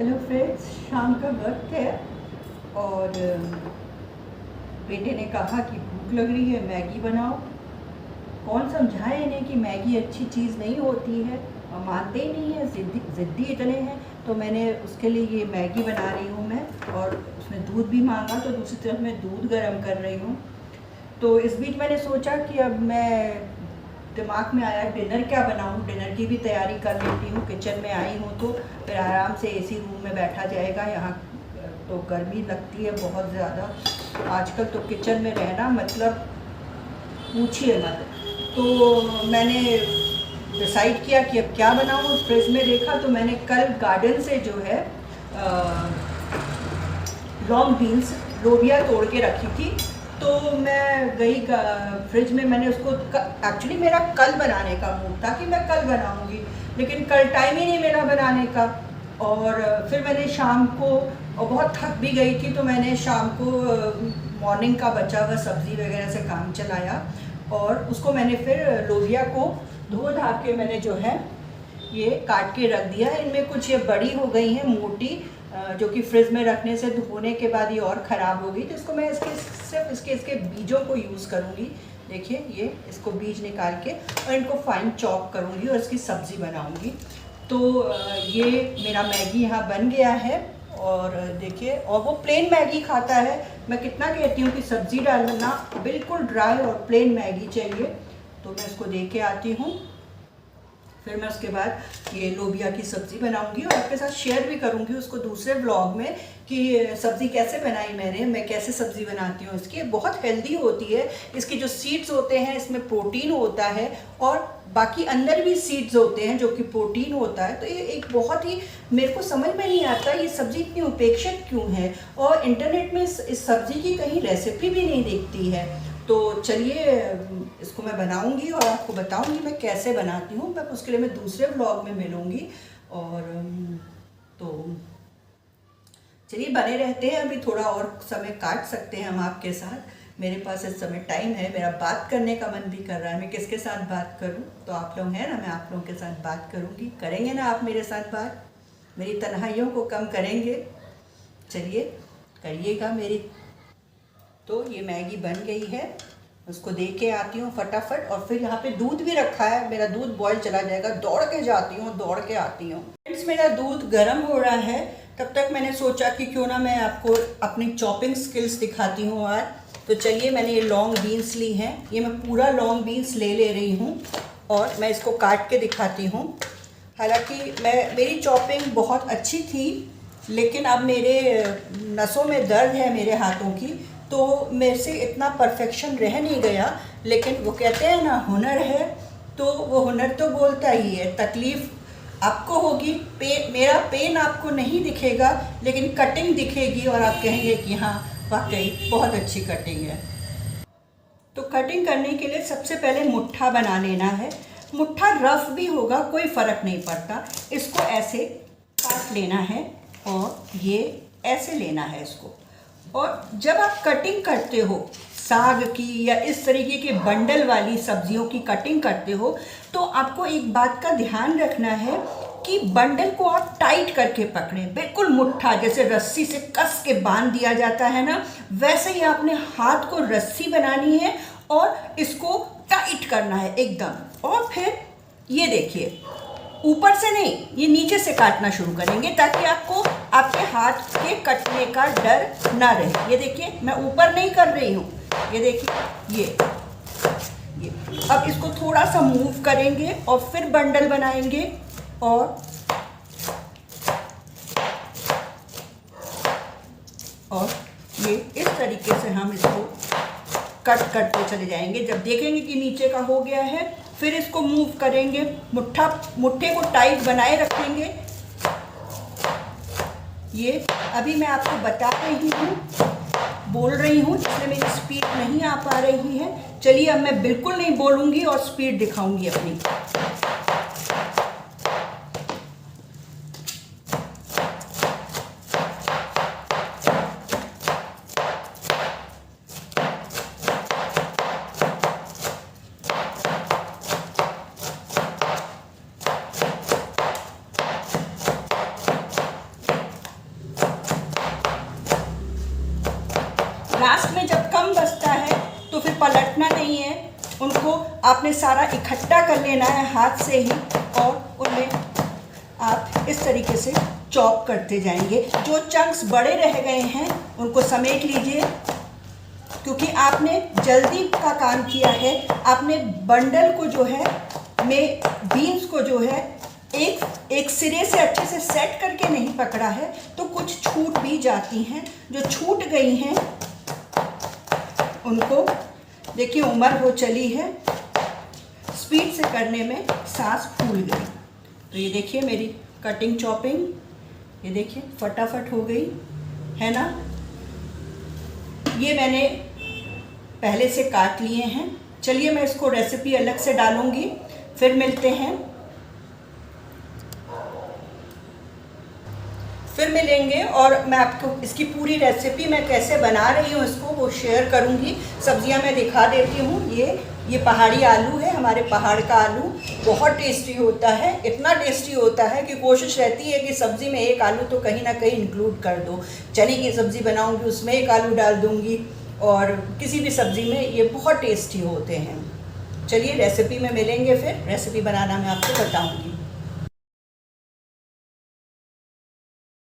Hello friends, शाम का वक्त है और बेटे ने कहा कि भूख लग रही है, मैगी बनाओ। कौन समझाए इन्हें कि मैगी अच्छी चीज़ नहीं होती है, और मानते ही नहीं है, ज़िद्दी इतने हैं। तो मैंने उसके लिए ये मैगी बना रही हूँ मैं, और उसमें दूध भी मांगा तो दूसरी तरफ मैं दूध गर्म कर रही हूँ। तो इस बीच मैंने सोचा कि अब मैं दिमाग में आया डिनर क्या बनाऊं, डिनर की भी तैयारी कर लेती हूँ। किचन में आई हूँ तो फिर आराम से एसी रूम में बैठा जाएगा। यहाँ तो गर्मी लगती है बहुत ज़्यादा आजकल, तो किचन में रहना मतलब पूछिए मत। तो मैंने डिसाइड किया कि अब क्या बनाऊँ। फ्रिज में देखा तो मैंने कल गार्डन से जो है लॉन्ग बीन्स, लोबिया तोड़ के रखी थी। तो मैं गई फ्रिज में, मैंने उसको एक्चुअली मेरा कल बनाने का मूड था कि मैं कल बनाऊंगी, लेकिन कल टाइम ही नहीं मिला बनाने का। और फिर मैंने शाम को, और बहुत थक भी गई थी, तो मैंने शाम को मॉर्निंग का बचा हुआ सब्ज़ी वगैरह से काम चलाया। और उसको मैंने फिर लोबिया को धो धा के मैंने जो है ये काट के रख दिया है। इनमें कुछ ये बड़ी हो गई हैं, मोटी, जो कि फ्रिज में रखने से धोने के बाद ये और ख़राब हो गई। तो इसको मैं सिर्फ इसके बीजों को यूज़ करूँगी। देखिए, ये इसको बीज निकाल के और इनको फाइन चॉप करूँगी और इसकी सब्ज़ी बनाऊँगी। तो ये मेरा मैगी यहाँ बन गया है। और देखिए, और वो प्लेन मैगी खाता है। मैं कितना कहती हूँ कि सब्ज़ी डालना, बिल्कुल ड्राई और प्लेन मैगी चाहिए। तो मैं इसको दे के आती हूँ। फिर मैं उसके बाद ये लोबिया की सब्ज़ी बनाऊंगी और आपके साथ शेयर भी करूंगी उसको दूसरे ब्लॉग में कि सब्ज़ी कैसे बनाई मैंने, मैं कैसे सब्ज़ी बनाती हूँ इसकी। बहुत हेल्दी होती है। इसके जो सीड्स होते हैं, इसमें प्रोटीन होता है, और बाकी अंदर भी सीड्स होते हैं जो कि प्रोटीन होता है। तो ये एक बहुत ही, मेरे को समझ में नहीं आता ये सब्ज़ी इतनी उपेक्षित क्यों है, और इंटरनेट में इस सब्ज़ी की कहीं रेसिपी भी नहीं दिखती है। तो चलिए, इसको मैं बनाऊंगी और आपको बताऊंगी मैं कैसे बनाती हूँ। मैं उसके लिए मैं दूसरे ब्लॉग में मिलूँगी। और तो चलिए, बने रहते हैं। अभी थोड़ा और समय काट सकते हैं हम आपके साथ। मेरे पास इस समय टाइम है, मेरा बात करने का मन भी कर रहा है। मैं किसके साथ बात करूँ? तो आप लोग हैं ना, मैं आप लोगों के साथ बात करूँगी। करेंगे ना आप मेरे साथ बात? मेरी तन्हाइयों को कम करेंगे? चलिए, करिएगा मेरी। तो ये मैगी बन गई है, उसको दे के आती हूँ फटाफट। और फिर यहाँ पे दूध भी रखा है, मेरा दूध बॉयल चला जाएगा। दौड़ के जाती हूँ, दौड़ के आती हूँ। फ्रेंड्स, मेरा दूध गर्म हो रहा है। तब तक मैंने सोचा कि क्यों ना मैं आपको अपनी चॉपिंग स्किल्स दिखाती हूँ आज। तो चलिए, मैंने ये लॉन्ग बीन्स ली हैं। ये मैं पूरा लॉन्ग बीन्स ले रही हूँ और मैं इसको काट के दिखाती हूँ। हालांकि मेरी चॉपिंग बहुत अच्छी थी, लेकिन अब मेरे नसों में दर्द है मेरे हाथों की, तो मेरे से इतना परफेक्शन रह नहीं गया। लेकिन वो कहते हैं ना, हुनर है तो वो हुनर तो बोलता ही है। तकलीफ़ आपको होगी, मेरा पेन आपको नहीं दिखेगा, लेकिन कटिंग दिखेगी और आप कहेंगे कि हाँ, वाकई बहुत अच्छी कटिंग है। तो कटिंग करने के लिए सबसे पहले मुट्ठा बना लेना है। मुट्ठा रफ भी होगा, कोई फ़र्क नहीं पड़ता। इसको ऐसे काट लेना है और ये ऐसे लेना है इसको। और जब आप कटिंग करते हो साग की या इस तरीके के बंडल वाली सब्जियों की कटिंग करते हो, तो आपको एक बात का ध्यान रखना है कि बंडल को आप टाइट करके पकड़ें, बिल्कुल मुट्ठा, जैसे रस्सी से कस के बांध दिया जाता है ना, वैसे ही आपने हाथ को रस्सी बनानी है और इसको टाइट करना है एकदम। और फिर ये देखिए, ऊपर से नहीं, ये नीचे से काटना शुरू करेंगे ताकि आपको आपके हाथ के कटने का डर ना रहे। ये देखिए, मैं ऊपर नहीं कर रही हूँ, ये देखिए, ये अब इसको थोड़ा सा मूव करेंगे और फिर बंडल बनाएंगे। और ये इस तरीके से हम इसको कट करते चले जाएंगे। जब देखेंगे कि नीचे का हो गया है, फिर इसको मूव करेंगे, मुट्ठे को टाइट बनाए रखेंगे। ये अभी मैं आपको बता रही हूँ, बोल रही हूँ, इसलिए मेरी स्पीड नहीं आ पा रही है। चलिए, अब मैं बिल्कुल नहीं बोलूँगी और स्पीड दिखाऊंगी अपनी। आपने सारा इकट्ठा कर लेना है हाथ से ही, और उनमें आप इस तरीके से चॉप करते जाएंगे। जो चंक्स बड़े रह गए हैं उनको समेट लीजिए, क्योंकि आपने जल्दी का काम किया है। आपने बंडल को जो है में बीन्स को जो है एक सिरे से अच्छे से सेट करके नहीं पकड़ा है, तो कुछ छूट भी जाती हैं। जो छूट गई हैं उनको देखिए, उम्र हो चली है, स्पीड से करने में सांस फूल गई। तो ये देखिए मेरी कटिंग चॉपिंग, ये देखिए फटाफट हो गई है ना। ये मैंने पहले से काट लिए हैं। चलिए मैं इसको रेसिपी अलग से डालूंगी, फिर मिलते हैं, फिर मिलेंगे और मैं आपको इसकी पूरी रेसिपी मैं कैसे बना रही हूँ इसको वो शेयर करूँगी। सब्जियाँ मैं दिखा देती हूँ। ये पहाड़ी आलू है, हमारे पहाड़ का आलू बहुत टेस्टी होता है। इतना टेस्टी होता है कि कोशिश रहती है कि सब्ज़ी में एक आलू तो कहीं ना कहीं इंक्लूड कर दो। चने की सब्ज़ी बनाऊँगी उसमें एक आलू डाल दूँगी, और किसी भी सब्ज़ी में ये बहुत टेस्टी होते हैं। चलिए रेसिपी में मिलेंगे, फिर रेसिपी बनाना मैं आपको बताऊँगी।